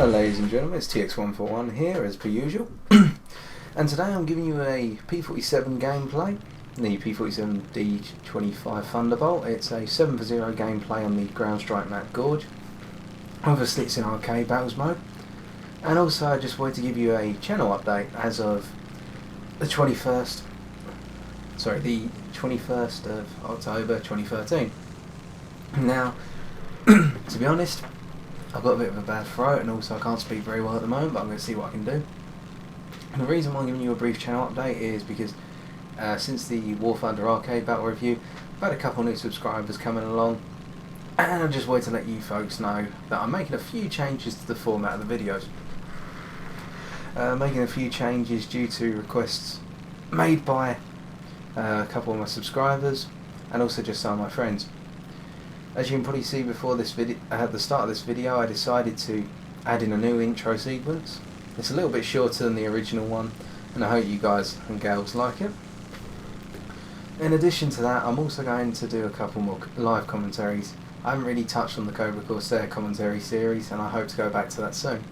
Hello ladies and gentlemen, it's TX141 here as per usual and today I'm giving you a P-47 gameplay, the P-47D-25 Thunderbolt. It's a 7-for-0 gameplay on the ground strike map Gorge. Obviously it's in arcade battles mode, and also I just wanted to give you a channel update as of the 21st of October 2013. Now, to be honest, I've got a bit of a bad throat and also I can't speak very well at the moment, but I'm going to see what I can do. And the reason why I'm giving you a brief channel update is because since the War Thunder arcade battle review, I've had a couple new subscribers coming along, and I just wanted to let you folks know that I'm making a few changes to the format of the videos. Making a few changes due to requests made by a couple of my subscribers and also just some of my friends. As you can probably see before this video, at the start of this video, I decided to add in a new intro sequence. It's a little bit shorter than the original one, and I hope you guys and gals like it. In addition to that, I'm also going to do a couple more live commentaries. I haven't really touched on the Cobra Corsair commentary series, and I hope to go back to that soon.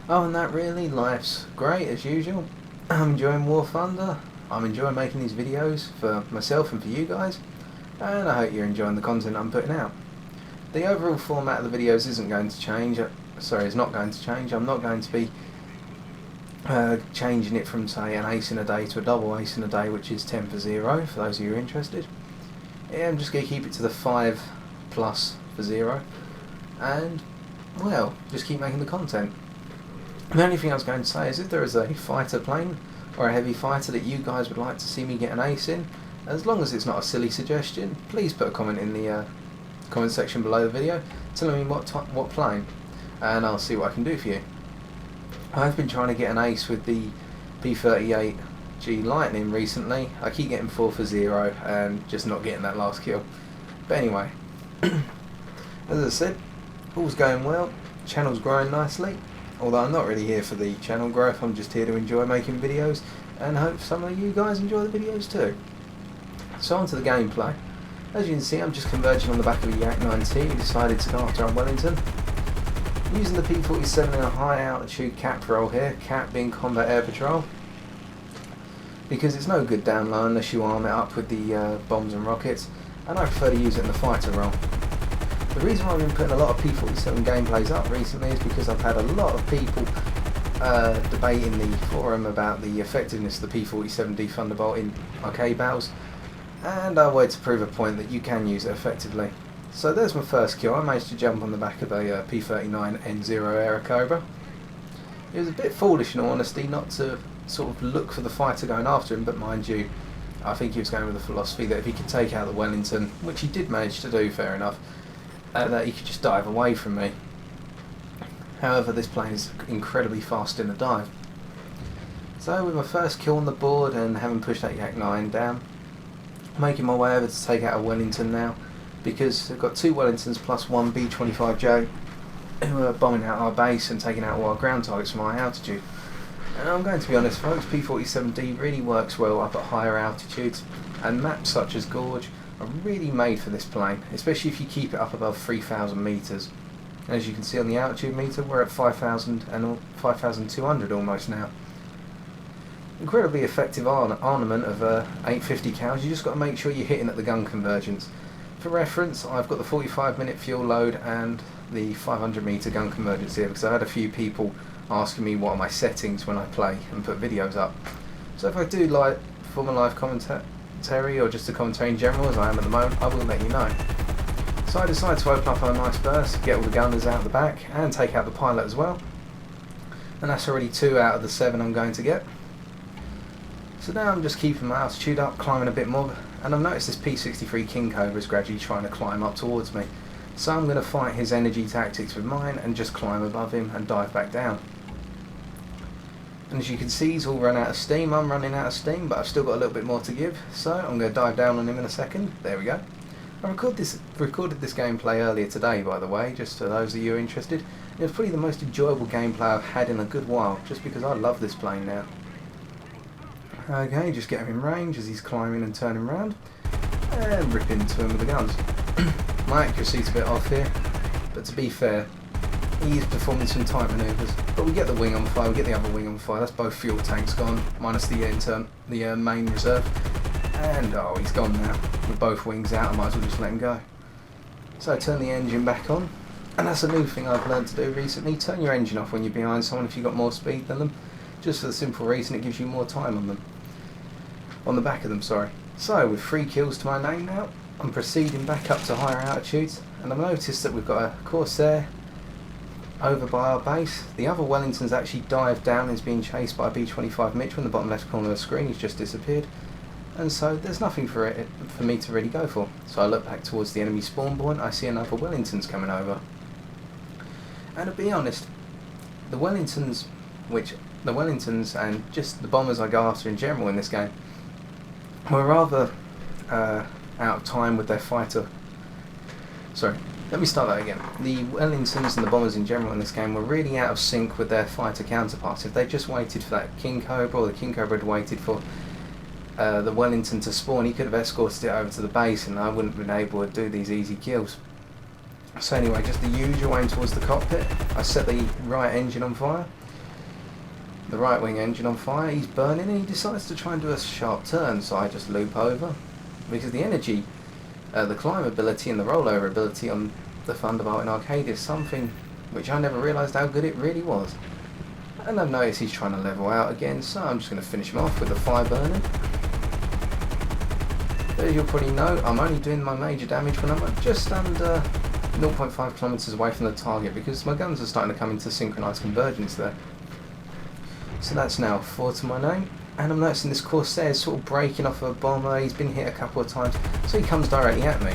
Other than that, really, life's great as usual. I'm enjoying War Thunder. I'm enjoying making these videos for myself and for you guys, and I hope you're enjoying the content I'm putting out. The overall format of the videos isn't going to change. It's not going to change. I'm not going to be changing it from, say, an ace in a day to a double ace in a day, which is 10 for 0, for those of you who are interested. Yeah, I'm just going to keep it to the 5 plus for 0, and, well, just keep making the content. The only thing I was going to say is if there is a fighter plane or a heavy fighter that you guys would like to see me get an ace in, as long as it's not a silly suggestion, please put a comment in the comment section below the video telling me what plane, and I'll see what I can do for you. I've been trying to get an ace with the P-38G Lightning recently. I keep getting 4 for 0 and just not getting that last kill. But anyway, as I said, all's going well, channel's growing nicely. Although I'm not really here for the channel growth, I'm just here to enjoy making videos, and hope some of you guys enjoy the videos too. So on to the gameplay. As you can see, I'm just converging on the back of a Yak 9T. We decided to go after our Wellington. I'm using the P-47 in a high altitude cap roll here, cap being combat air patrol, because it's no good down low unless you arm it up with the bombs and rockets, and I prefer to use it in the fighter roll. The reason why I've been putting a lot of P-47 gameplays up recently is because I've had a lot of people debate in the forum about the effectiveness of the P-47D Thunderbolt in arcade battles, and I wanted to prove a point that you can use it effectively. So there's my first kill. I managed to jump on the back of a P-39N0 Aero Cobra. It was a bit foolish in all honesty not to sort of look for the fighter going after him, but mind you, I think he was going with the philosophy that if he could take out the Wellington, which he did manage to do, fair enough, that he could just dive away from me. However, this plane is incredibly fast in a dive. So with my first kill on the board and having pushed that Yak 9 down, making my way over to take out a Wellington now, because I've got 2 Wellingtons plus 1 B-25J who are bombing out our base and taking out all our ground targets from high altitude. And I'm going to be honest folks, P-47D really works well up at higher altitudes, and maps such as Gorge are really made for this plane, especially if you keep it up above 3,000 meters. As you can see on the altitude meter, we're at 5,000 and 5,200 almost now. Incredibly effective armament of 850 cals. You just got to make sure you're hitting at the gun convergence. For reference, I've got the 45-minute fuel load and the 500-meter gun convergence here, because I had a few people asking me what are my settings when I play and put videos up. So if I do like form a live commentary or just a commentary in general, as I am at the moment, I will let you know. So I decided to open up a nice burst, get all the gunners out the back and take out the pilot as well, and that's already 2 out of the 7 I'm going to get. So now I'm just keeping my altitude up, climbing a bit more, and I've noticed this P-63 King Cobra is gradually trying to climb up towards me, so I'm going to fight his energy tactics with mine and just climb above him and dive back down. And as you can see, he's all run out of steam. I'm running out of steam, but I've still got a little bit more to give, so I'm going to dive down on him in a second. There we go. I recorded this gameplay earlier today, by the way, just for those of you who are interested. It was probably the most enjoyable gameplay I've had in a good while, just because I love this plane now. Okay, just get him in range as he's climbing and turning around, and rip into him with the guns. My accuracy's a bit off here, but to be fair, He's performing some tight manoeuvres, but we get the wing on fire, we get the other wing on fire. That's both fuel tanks gone, minus the main reserve. And oh, he's gone now. With both wings out, I might as well just let him go. So I turn the engine back on, and that's a new thing I've learned to do recently. Turn your engine off when you're behind someone if you've got more speed than them, just for the simple reason it gives you more time on them. On the back of them, sorry. So with 3 kills to my name now, I'm proceeding back up to higher altitudes, and I've noticed that we've got a Corsair over by our base. The other Wellington's actually dived down and is being chased by a B-25 Mitchell in the bottom left corner of the screen. He's just disappeared, and so there's nothing for me to really go for. So I look back towards the enemy spawn point. I see another Wellington's coming over, and to be honest, the Wellingtons and just the bombers I go after in general in this game were rather out of time with their fighter. Sorry, let me start that again. The Wellingtons and the bombers in general in this game were really out of sync with their fighter counterparts. If they just waited for that King Cobra, or the King Cobra had waited for the Wellington to spawn, he could have escorted it over to the base and I wouldn't have been able to do these easy kills. So anyway, just the usual aim towards the cockpit. I set the right engine on fire. The right wing engine on fire. He's burning and he decides to try and do a sharp turn, so I just loop over. Because the energy, the climb ability and the rollover ability on the Thunderbolt in Arcade is something which I never realised how good it really was. And I've noticed he's trying to level out again, so I'm just going to finish him off with the fire burning. As you'll probably know, I'm only doing my major damage when I'm just under 0.5 kilometres away from the target, because my guns are starting to come into synchronised convergence there. So that's now 4 to my name, and I'm noticing this Corsair is sort of breaking off a bomber. He's been hit a couple of times, so he comes directly at me.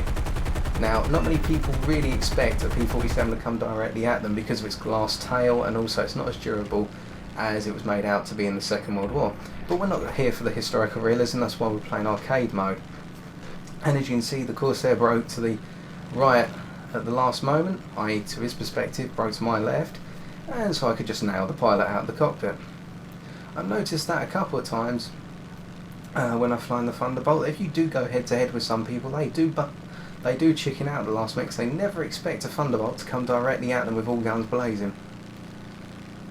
Now, not many people really expect a P-47 to come directly at them because of its glass tail, and also it's not as durable as it was made out to be in the Second World War. But we're not here for the historical realism, that's why we're playing arcade mode. And as you can see, the Corsair broke to the right at the last moment, i.e. to his perspective, broke to my left, and so I could just nail the pilot out of the cockpit. I've noticed that a couple of times when I fly in the Thunderbolt. If you do go head to head with some people, they do chicken out at the last minute because they never expect a Thunderbolt to come directly at them with all guns blazing.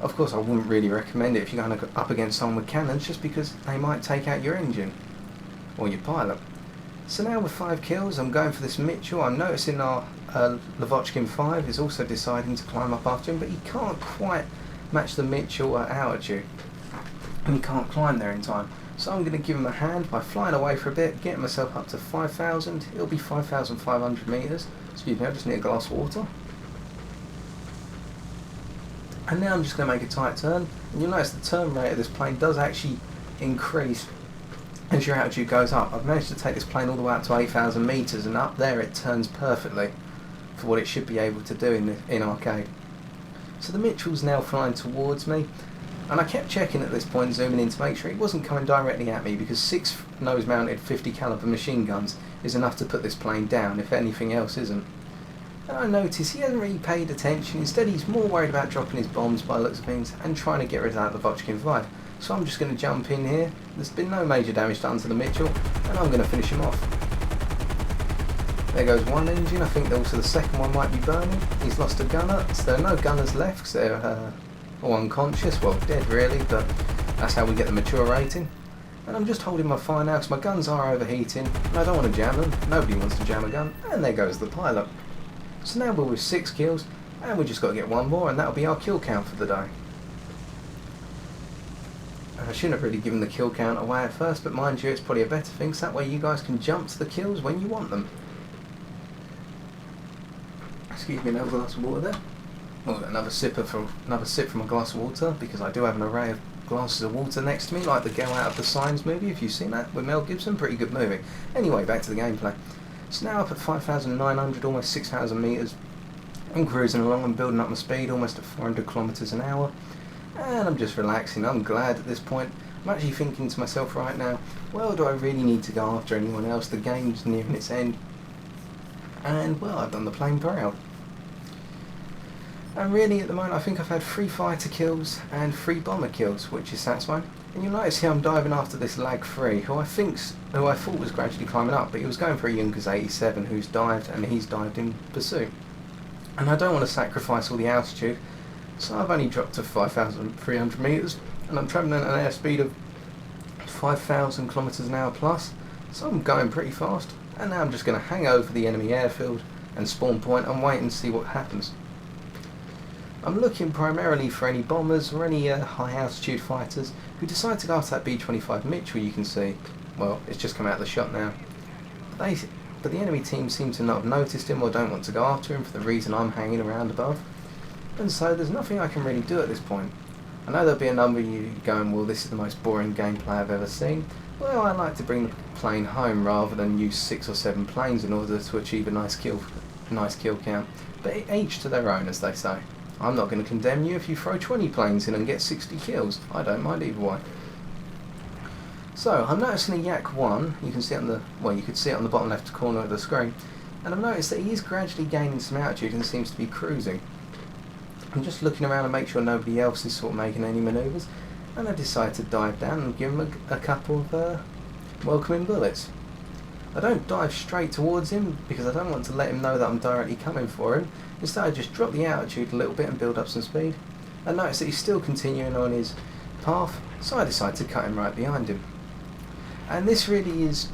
Of course, I wouldn't really recommend it if you're going to go up against someone with cannons, just because they might take out your engine or your pilot. So now with 5 kills, I'm going for this Mitchell. I'm noticing our Lavochkin 5 is also deciding to climb up after him, but he can't quite match the Mitchell at altitude, and he can't climb there in time. So I'm going to give him a hand by flying away for a bit, getting myself up to 5,000. It'll be 5,500 metres. Excuse me, I just need a glass of water. And now I'm just going to make a tight turn, and you'll notice the turn rate of this plane does actually increase as your altitude goes up. I've managed to take this plane all the way up to 8,000 metres, and up there it turns perfectly for what it should be able to do in arcade. So the Mitchell's now flying towards me, and I kept checking at this point, zooming in to make sure he wasn't coming directly at me, because 6 nose-mounted 50 caliber machine guns is enough to put this plane down, if anything else isn't. And I noticed he hasn't really paid attention. Instead, he's more worried about dropping his bombs by the looks of things and trying to get rid of that Lavochkin 5. So I'm just going to jump in here. There's been no major damage done to the Mitchell, and I'm going to finish him off. There goes one engine. I think also the second one might be burning. He's lost a gunner, so there are no gunners left because they're all unconscious, well, dead really, but that's how we get the mature rating. And I'm just holding my fire now because my guns are overheating, and I don't want to jam them. Nobody wants to jam a gun. And there goes the pilot. So now we're with 6 kills, and we just got to get 1 more, and that'll be our kill count for the day. And I shouldn't have really given the kill count away at first, but mind you, it's probably a better thing, so that way you guys can jump to the kills when you want them. Excuse me, another glass of water there. Oh, another sip from a glass of water, because I do have an array of glasses of water next to me, like the Go Out of the Signs movie, if you've seen that, with Mel Gibson. Pretty good movie. Anyway, back to the gameplay. So now up at 5,900, almost 6,000 metres. I'm cruising along and building up my speed, almost at 400 kilometres an hour. And I'm just relaxing. I'm glad at this point. I'm actually thinking to myself right now, well, do I really need to go after anyone else? The game's nearing its end. And, well, I've done the plane proud. And really, at the moment, I think I've had 3 fighter kills and 3 bomber kills, which is satisfying. And you'll notice here I'm diving after this Lag 3, who I thought was gradually climbing up, but he was going for a Junkers 87 who's dived, and he's dived in pursuit. and I don't want to sacrifice all the altitude, so I've only dropped to 5,300 metres, and I'm travelling at an airspeed of 5,000 kilometres an hour plus, so I'm going pretty fast. And now I'm just going to hang over the enemy airfield and spawn point and wait and see what happens. I'm looking primarily for any bombers or any high altitude fighters who decide to go after that B-25 Mitchell. You can see, well, it's just come out of the shot now. But the enemy team seem to not have noticed him or don't want to go after him for the reason I'm hanging around above. And so there's nothing I can really do at this point. I know there'll be a number of you going, well, this is the most boring gameplay I've ever seen. Well, I like to bring the plane home rather than use 6 or 7 planes in order to achieve a nice kill count. But each to their own, as they say. I'm not going to condemn you if you throw 20 planes in and get 60 kills. I don't mind either way. So, I'm noticing a Yak 1, you can see it on the, well, you could see it on the bottom left corner of the screen, and I've noticed that he is gradually gaining some altitude and seems to be cruising. I'm just looking around to make sure nobody else is sort of making any manoeuvres, and I decide to dive down and give him a couple of welcoming bullets. I don't dive straight towards him because I don't want to let him know that I'm directly coming for him. Instead I just drop the altitude a little bit and build up some speed. I notice that he's still continuing on his path, so I decide to cut him right behind him. And this really is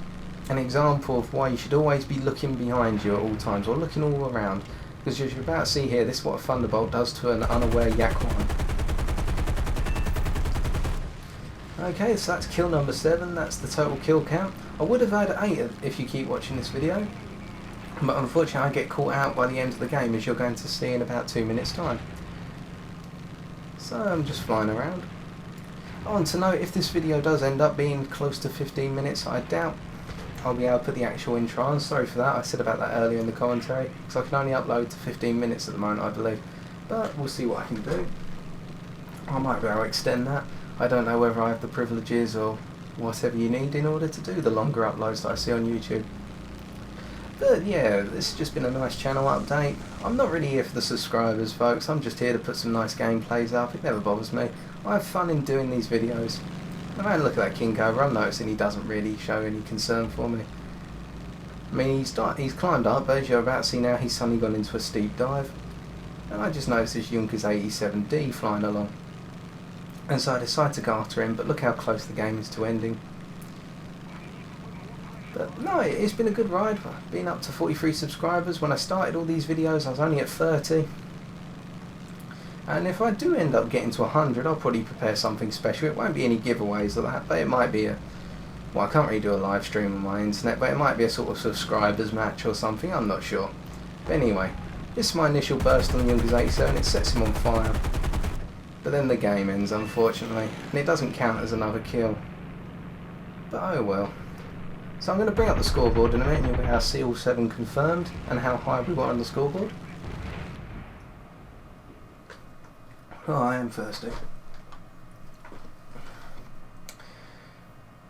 an example of why you should always be looking behind you at all times, or looking all around, because as you're about to see here, this is what a Thunderbolt does to an unaware Yak 1. Okay, so that's kill number 7, that's the total kill count. I would have had 8 if you keep watching this video, but unfortunately I get caught out by the end of the game, as you're going to see in about 2 minutes time. So I'm just flying around. Oh, and to note, if this video does end up being close to 15 minutes, I doubt I'll be able to put the actual intro on. Sorry for that, I said about that earlier in the commentary, because I can only upload to 15 minutes at the moment, I believe. But we'll see what I can do. I might be able to extend that. I don't know whether I have the privileges or whatever you need in order to do the longer uploads that I see on YouTube. But yeah, this has just been a nice channel update. I'm not really here for the subscribers, folks. I'm just here to put some nice gameplays up. It never bothers me. I have fun in doing these videos. And I look at that King Cobra, I'm noticing he doesn't really show any concern for me. I mean, he's climbed up, but as you're about to see now, he's suddenly gone into a steep dive. And I just noticed this Junkers 87D flying along. And so I decided to go after him, but look how close the game is to ending. But no, it's been a good ride. I've been up to 43 subscribers. When I started all these videos, I was only at 30. And if I do end up getting to 100, I'll probably prepare something special. It won't be any giveaways or that, but it might be a... Well, I can't really do a live stream on my internet, but it might be a sort of subscribers match or something, I'm not sure. But anyway, this is my initial burst on the Junkers 87, it sets him on fire. But then the game ends, unfortunately, and it doesn't count as another kill. But oh well. So I'm going to bring up the scoreboard in a minute and you'll be able to see all 7 confirmed and how high we got on the scoreboard. Oh, I am thirsty.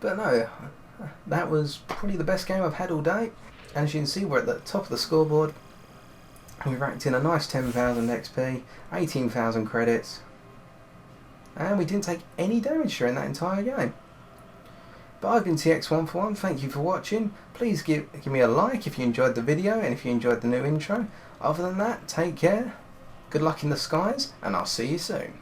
But no, that was probably the best game I've had all day. And as you can see, we're at the top of the scoreboard. We racked in a nice 10,000 XP, 18,000 credits. And we didn't take any damage during that entire game. But I've been TX141, thank you for watching. Please give me a like if you enjoyed the video and if you enjoyed the new intro. Other than that, take care, good luck in the skies, and I'll see you soon.